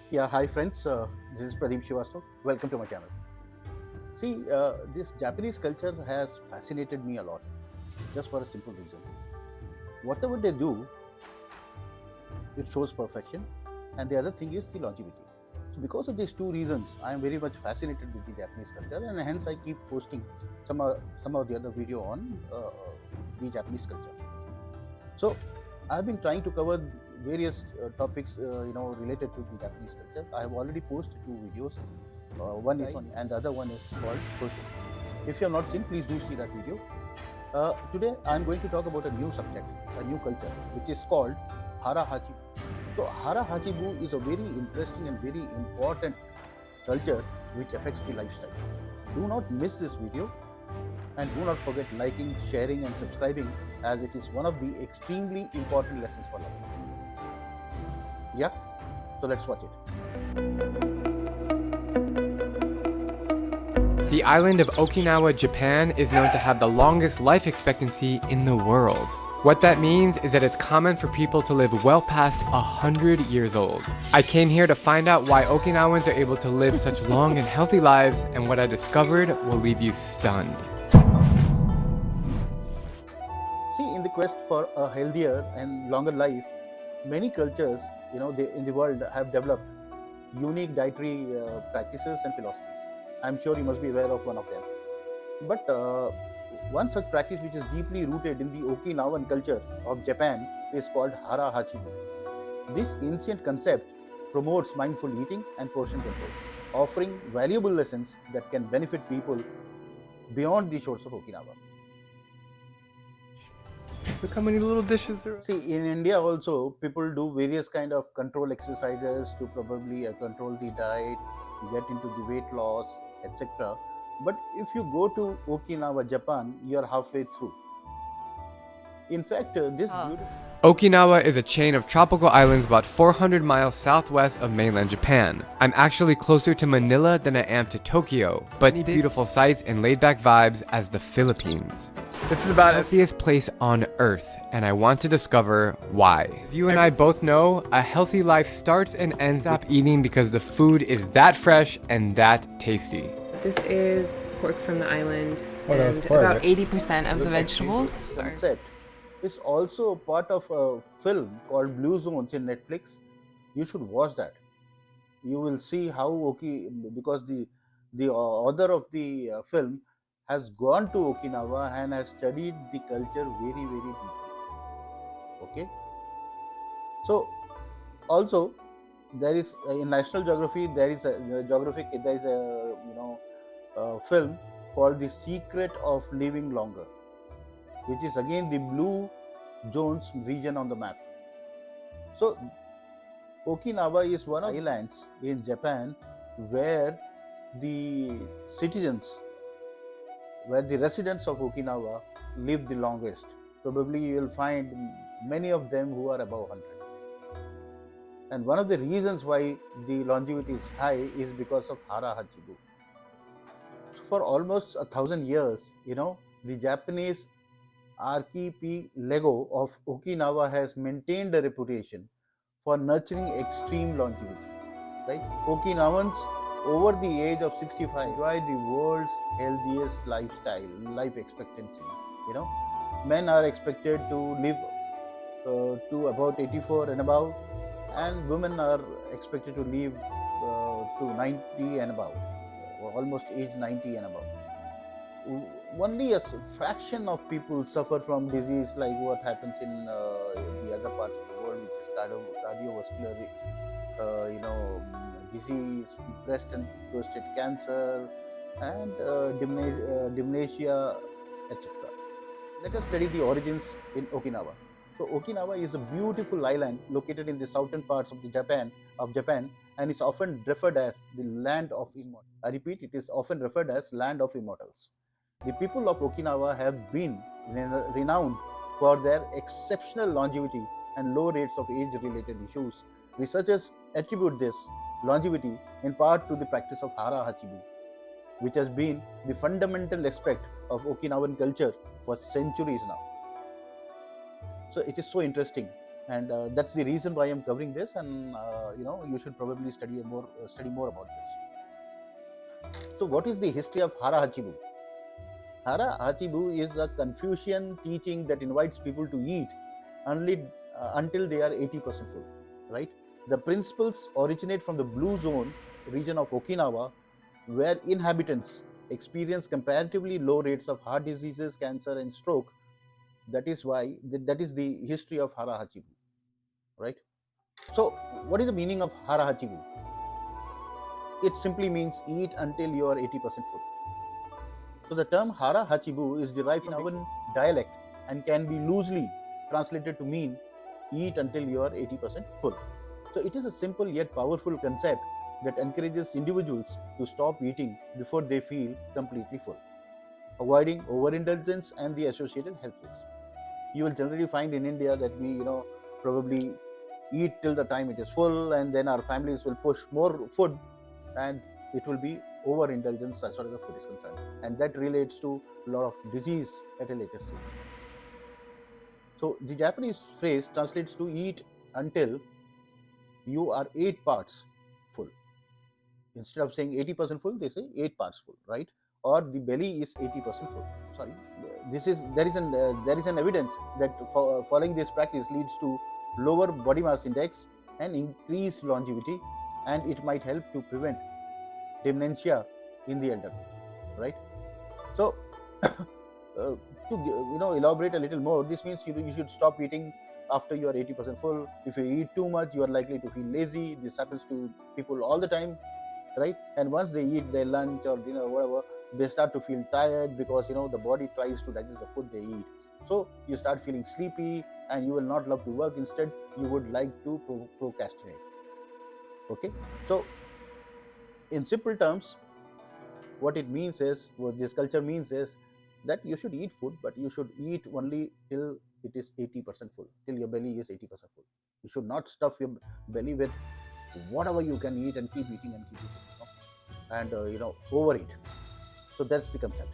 Yeah, hi friends. This is Pradeep Srivastav. Welcome to my channel. See, this Japanese culture has fascinated me a lot, just for a simple reason. Whatever they do, it shows perfection, and the other thing is the longevity. So, because of these two reasons, I am very much fascinated with the Japanese culture, and hence I keep posting some of the other video on the Japanese culture. So, I've been trying to cover various topics, related to the Japanese culture. I have already posted two videos. One is on, and the other one is called social. If you have not seen, please do see that video. Today, I'm going to talk about a new subject, a new culture, which is called Hara Hachi Bu. So, Hara Hachi Bu is a very interesting and very important culture which affects the lifestyle. Do not miss this video, and do not forget liking, sharing, and subscribing, as it is one of the extremely important lessons for life. Yeah, so let's watch it. The island of Okinawa, Japan is known to have the longest life expectancy in the world. What that means is that it's common for people to live well past 100 years old. I came here to find out why Okinawans are able to live such long and healthy lives, and what I discovered will leave you stunned. See, in the quest for a healthier and longer life, many cultures, in the world have developed unique dietary practices and philosophies. I'm sure you must be aware of one of them. But one such practice which is deeply rooted in the Okinawan culture of Japan is called Hara Hachi Bu. This ancient concept promotes mindful eating and portion control, offering valuable lessons that can benefit people beyond the shores of Okinawa. Look how many little dishes there are. See, in India also, people do various kind of control exercises to probably control the diet, get into the weight loss, etc. But if you go to Okinawa, Japan, you're halfway through. In fact, this beautiful Okinawa is a chain of tropical islands about 400 miles southwest of mainland Japan. I'm actually closer to Manila than I am to Tokyo, but beautiful sights and laid-back vibes as the Philippines. This is about the healthiest place on earth, and I want to discover why. As you and I both know, a healthy life starts and ends up eating because the food is that fresh and that tasty. This is pork from the island, Oh, that's and pork. about 80% of the vegetables. concept is also part of a film called Blue Zones in Netflix. You should watch that. You will see how because the author of the film has gone to Okinawa and has studied the culture very very deeply. Okay, so also there is in National Geography there is a film called The Secret of Living Longer, which is again the Blue Zones region on the map. So Okinawa is one of the islands in Japan where the citizens, where the residents of Okinawa live the longest. Probably you will find many of them who are above 100. And one of the reasons why the longevity is high is because of Hara Hachi Bu. So for almost 1,000 years, the Japanese archipelago of Okinawa has maintained a reputation for nurturing extreme longevity. Right? Okinawans over the age of 65 enjoy the world's healthiest lifestyle, life expectancy. Men are expected to live to about 84 and above, and women are expected to live to 90 and above, almost age 90 and above. Only a fraction of people suffer from disease like what happens in the other parts of the world, which is cardiovascular, disease, breast and prostate cancer, and dementia, etc. Let us study the origins in Okinawa. So Okinawa is a beautiful island located in the southern parts of Japan, and is often referred as the land of immortals. I repeat, it is often referred as land of immortals. The people of Okinawa have been renowned for their exceptional longevity and low rates of age-related issues. Researchers attribute this longevity in part to the practice of Hara Hachi Bu, which has been the fundamental aspect of Okinawan culture for centuries now. So it is so interesting. and that's the reason why I'm covering this. And you should probably study more about this. So, what is the history of Hara Hachi Bu? Hara Hachi Bu is a Confucian teaching that invites people to eat only until they are 80% full. Right? The principles originate from the Blue Zone region of Okinawa, where inhabitants experience comparatively low rates of heart diseases, cancer, and stroke. That is the history of Hara Hachi Bu. Right? So, what is the meaning of Hara Hachi Bu? It simply means eat until you are 80% full. So the term Hara Hachi Bu is derived from the dialect and can be loosely translated to mean eat until you are 80% full. So it is a simple yet powerful concept that encourages individuals to stop eating before they feel completely full, avoiding overindulgence and the associated health risks. You will generally find in India that we, probably eat till the time it is full, and then our families will push more food, and it will be overindulgence as far as the food is concerned, and that relates to a lot of disease at a later stage. So the Japanese phrase translates to eat until you are 8 parts full. Instead of saying 80% full, they say 8 parts full, right? Or the belly is 80% full. Sorry, there is an evidence that following this practice leads to lower body mass index and increased longevity, and it might help to prevent dementia in the elderly, right? So to elaborate a little more, this means you should stop eating after you are 80% full. If you eat too much, you are likely to feel lazy. This happens to people all the time, right? And once they eat their lunch or dinner, whatever, they start to feel tired because the body tries to digest the food they eat. So you start feeling sleepy, and you will not love to work. Instead, you would like to procrastinate. Okay, so in simple terms, what this culture means is that you should eat food, but you should eat only till it is 80% full, till your belly is 80% full. You should not stuff your belly with whatever you can eat and keep eating and keep eating, and overeat. So that's the concept.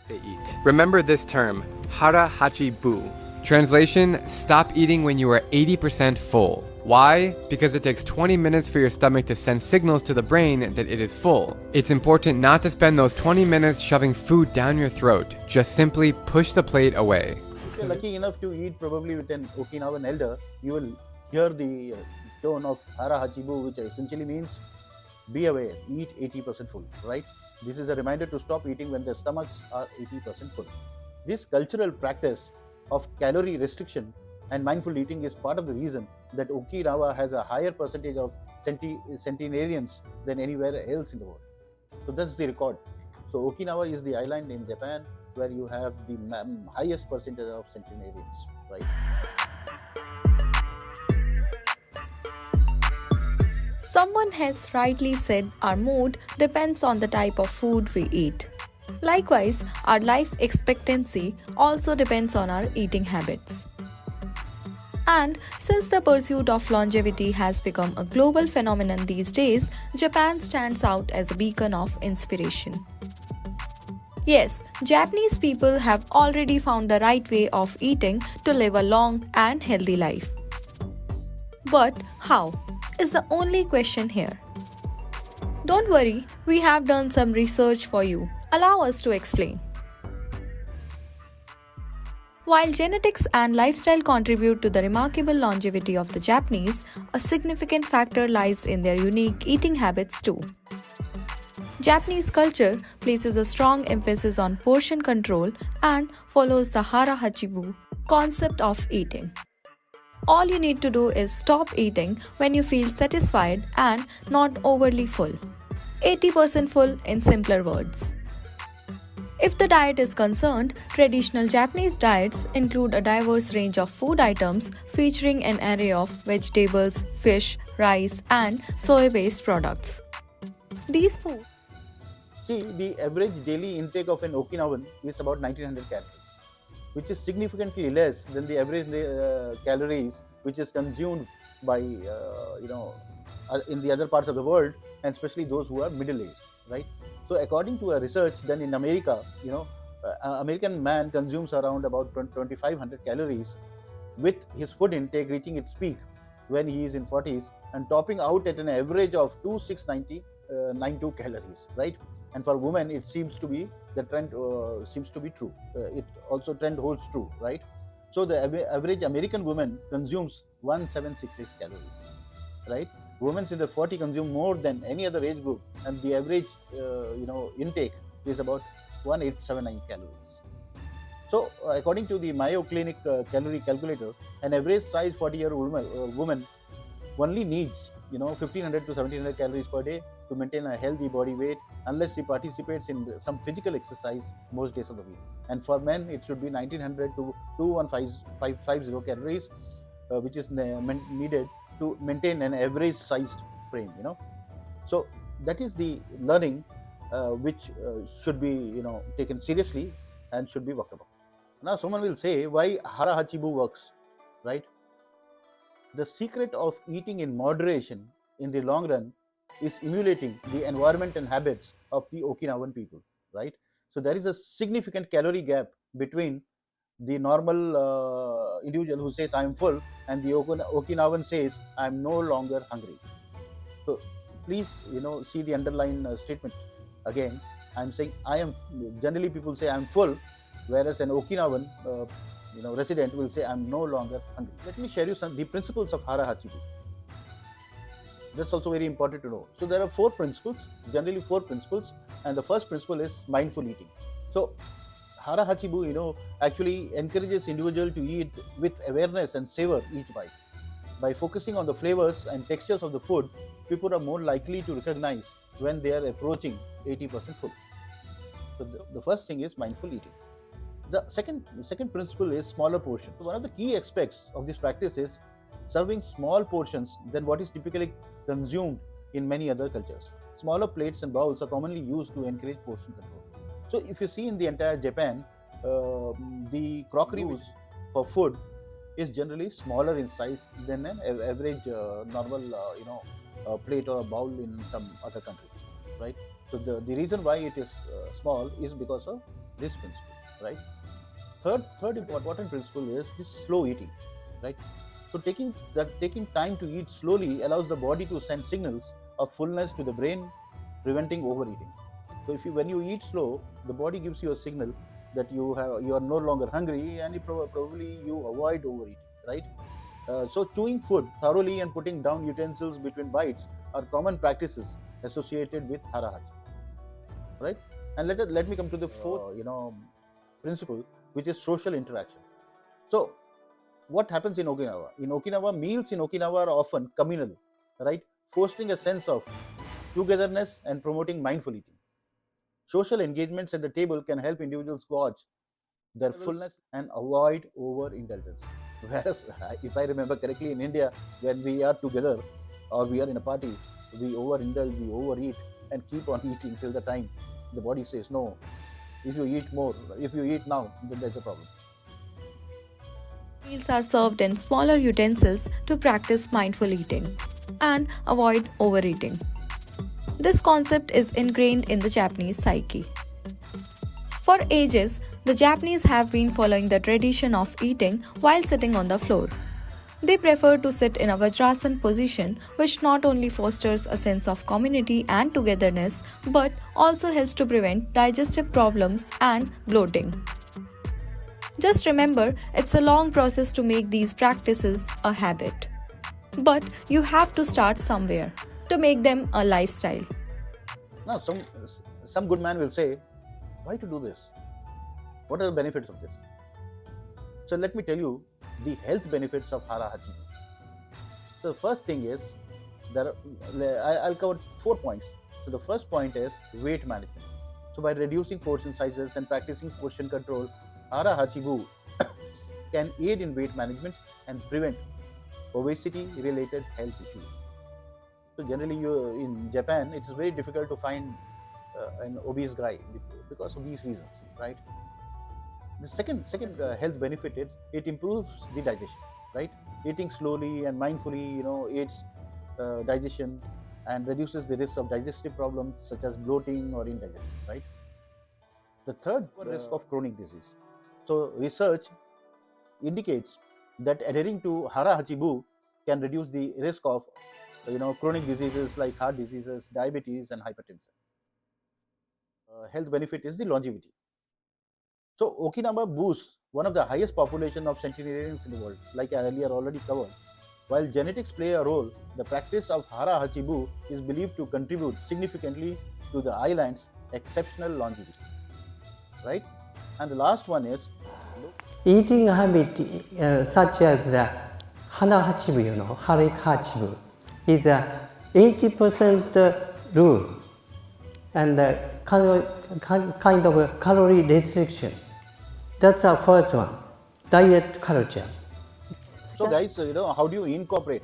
They eat. Remember this term, Hara Hachi Bu. Translation, stop eating when you are 80% full. Why? Because it takes 20 minutes for your stomach to send signals to the brain that it is full. It's important not to spend those 20 minutes shoving food down your throat. Just simply push the plate away. If you're lucky enough to eat probably with an Okinawan elder, you will hear the tone of Hara Hachi Bu, which essentially means be aware, eat 80% full, right? This is a reminder to stop eating when their stomachs are 80% full. This cultural practice of calorie restriction and mindful eating is part of the reason that Okinawa has a higher percentage of centenarians than anywhere else in the world. So that's the record. So Okinawa is the island in Japan where you have the highest percentage of centenarians, right? Someone has rightly said our mood depends on the type of food we eat. Likewise, our life expectancy also depends on our eating habits. And since the pursuit of longevity has become a global phenomenon these days, Japan stands out as a beacon of inspiration. Yes, Japanese people have already found the right way of eating to live a long and healthy life. But how? Is the only question here. Don't worry, we have done some research for you. Allow us to explain. While genetics and lifestyle contribute to the remarkable longevity of the Japanese, a significant factor lies in their unique eating habits too. Japanese culture places a strong emphasis on portion control and follows the Hara Hachi Bu concept of eating. All you need to do is stop eating when you feel satisfied and not overly full. 80% full in simpler words. If the diet is concerned, traditional Japanese diets include a diverse range of food items featuring an array of vegetables, fish, rice, and soy-based products. These foods. See, the average daily intake of an Okinawan is about 1900 calories, which is significantly less than the average calories which is consumed by in the other parts of the world, and especially those who are middle-aged, right? So according to a research done in America, American man consumes around about 2500 calories with his food intake reaching its peak when he is in 40s and topping out at an average of 2692 calories, right? And for women, it seems to be the trend seems to be true. It also trend holds true, right? So the average American woman consumes 1766 calories, right? Women in the 40 consume more than any other age group, and the average intake is about 1879 calories. So, according to the Mayo Clinic calorie calculator, an average size 40-year-old woman only needs 1500 to 1700 calories per day to maintain a healthy body weight, unless she participates in some physical exercise most days of the week. And for men, it should be 1900 to 21550 calories, which is needed to maintain an average sized frame. So that is the learning which should be taken seriously and should be worked upon. Now, someone will say, why Hara Hachi Bu works, right? The secret of eating in moderation in the long run is emulating the environment and habits of the Okinawan people, right? So there is a significant calorie gap between the normal individual who says I am full and the Okinawan says I am no longer hungry. So please, see the underline statement again. I am saying I am. Generally, people say I am full, whereas an Okinawan, resident will say I am no longer hungry. Let me share you the principles of Hara Hachi Bu. That's also very important to know. So there are 4 principles, generally 4 principles, and the first principle is mindful eating. So Hara Hachi Bu, actually encourages individual to eat with awareness and savor each bite. By focusing on the flavors and textures of the food, people are more likely to recognize when they are approaching 80% full. So the first thing is mindful eating. The second principle is smaller portions. One of the key aspects of this practice is serving small portions than what is typically consumed in many other cultures. Smaller plates and bowls are commonly used to encourage portion control. So if you see in the entire Japan, the crockery used for food is generally smaller in size than an average normal plate or a bowl in some other country, right? So the reason why it is small is because of this principle, right? Third important principle is this slow eating, right? So taking time to eat slowly allows the body to send signals of fullness to the brain, preventing overeating. So when you eat slow, the body gives you a signal that you are no longer hungry, and probably you avoid overeating, right? So chewing food thoroughly and putting down utensils between bites are common practices associated with Hara Hachi, right? And let me come to the fourth, principle, which is social interaction. So what happens in Okinawa? In Okinawa, meals in Okinawa are often communal, right? Fostering a sense of togetherness and promoting mindful eating. Social engagements at the table can help individuals gauge their fullness and avoid overindulgence. Whereas, if I remember correctly, in India, when we are together or we are in a party, we overindulge, we overeat, and keep on eating till the time the body says no. If you eat more, if you eat now, then there's a problem. Meals are served in smaller utensils to practice mindful eating and avoid overeating. This concept is ingrained in the Japanese psyche. For ages, the Japanese have been following the tradition of eating while sitting on the floor. They prefer to sit in a Vajrasan position, which not only fosters a sense of community and togetherness but also helps to prevent digestive problems and bloating. Just remember, it's a long process to make these practices a habit. But you have to start somewhere to make them a lifestyle. Now, some good man will say, why to do this? What are the benefits of this? So let me tell you the health benefits of Hara Hachi. So the first thing is, I'll cover 4 points. So the first point is weight management. So by reducing portion sizes and practicing portion control, Hara Hachi Bu can aid in weight management and prevent obesity-related health issues. So generally, in Japan, it is very difficult to find an obese guy because of these reasons, right? The second health benefit is it improves the digestion, right? Eating slowly and mindfully, aids digestion and reduces the risk of digestive problems such as bloating or indigestion, right? The third risk of chronic disease. So research indicates that adhering to Hara Hachi Bu can reduce the risk of chronic diseases like heart diseases, diabetes, and hypertension. Health benefit is the longevity. So Okinawa boasts one of the highest population of centenarians in the world, like I earlier already covered. While genetics play a role, the practice of Hara Hachi Bu is believed to contribute significantly to the island's exceptional longevity. Right? And the last one is Eating habit such as the Hara Hachi Bu, Hara Hachi Bu, is a 80% rule and kind of a calorie restriction. That's our first one, diet culture. so guys, how do you incorporate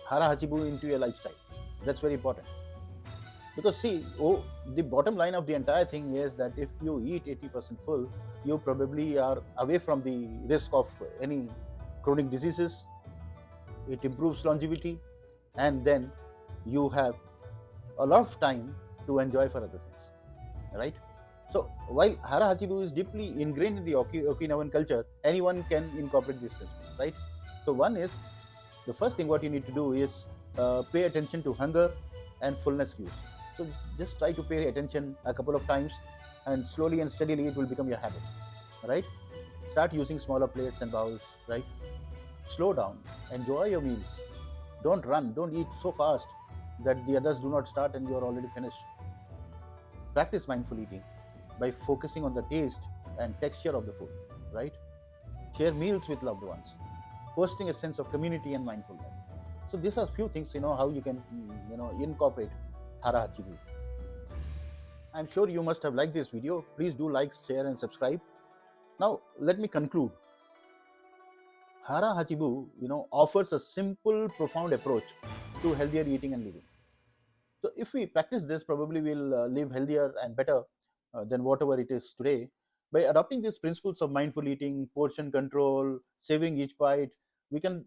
Hara Hachi Bu into your lifestyle? That's very important. Because see, the bottom line of the entire thing is that if you eat 80% full, you probably are away from the risk of any chronic diseases. It improves longevity, and then you have a lot of time to enjoy for other things, right? So while Hara Hachi Bu is deeply ingrained in the Okinawan culture, anyone can incorporate these principles, right? So one is, the first thing what you need to do is pay attention to hunger and fullness cues. So just try to pay attention a couple of times, and slowly and steadily it will become your habit, right? Start using smaller plates and bowls, right? Slow down, enjoy your meals. Don't run, don't eat so fast that the others do not start and you are already finished. Practice mindful eating by focusing on the taste and texture of the food, right? Share meals with loved ones, fostering a sense of community and mindfulness. So these are few things, how you can, incorporate Hara Hachi Bu. I'm sure you must have liked this video. Please do like, share, and subscribe. Now, let me conclude. Hara Hachi Bu, offers a simple, profound approach to healthier eating and living. So if we practice this, probably we'll live healthier and better than whatever it is today. By adopting these principles of mindful eating, portion control, savoring each bite, we can,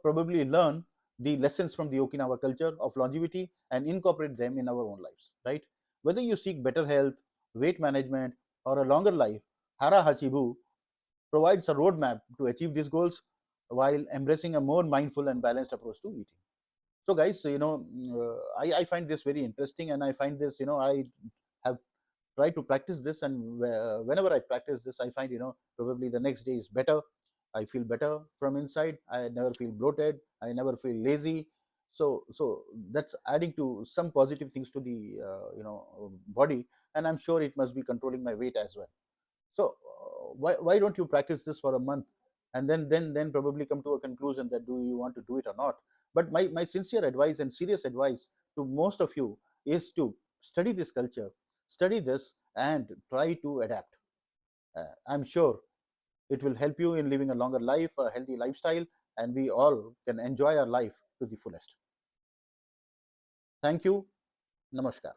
probably learn the lessons from the Okinawa culture of longevity and incorporate them in our own lives, right? Whether you seek better health, weight management, or a longer life, Hara Hachi Bu provides a roadmap to achieve these goals while embracing a more mindful and balanced approach to eating. So guys, I find this very interesting, and I find this, I have tried to practice this, and whenever I practice this, I find, probably the next day is better. I feel better from inside. I never feel bloated. I never feel lazy. So that's adding to some positive things to the body, and I'm sure it must be controlling my weight as well. So why don't you practice this for a month, and then probably come to a conclusion that do you want to do it or not. But my sincere advice and serious advice to most of you is to study this culture, study this, and try to adapt. I'm sure it will help you in living a longer life, a healthy lifestyle, and we all can enjoy our life to the fullest. Thank you. Namaskar.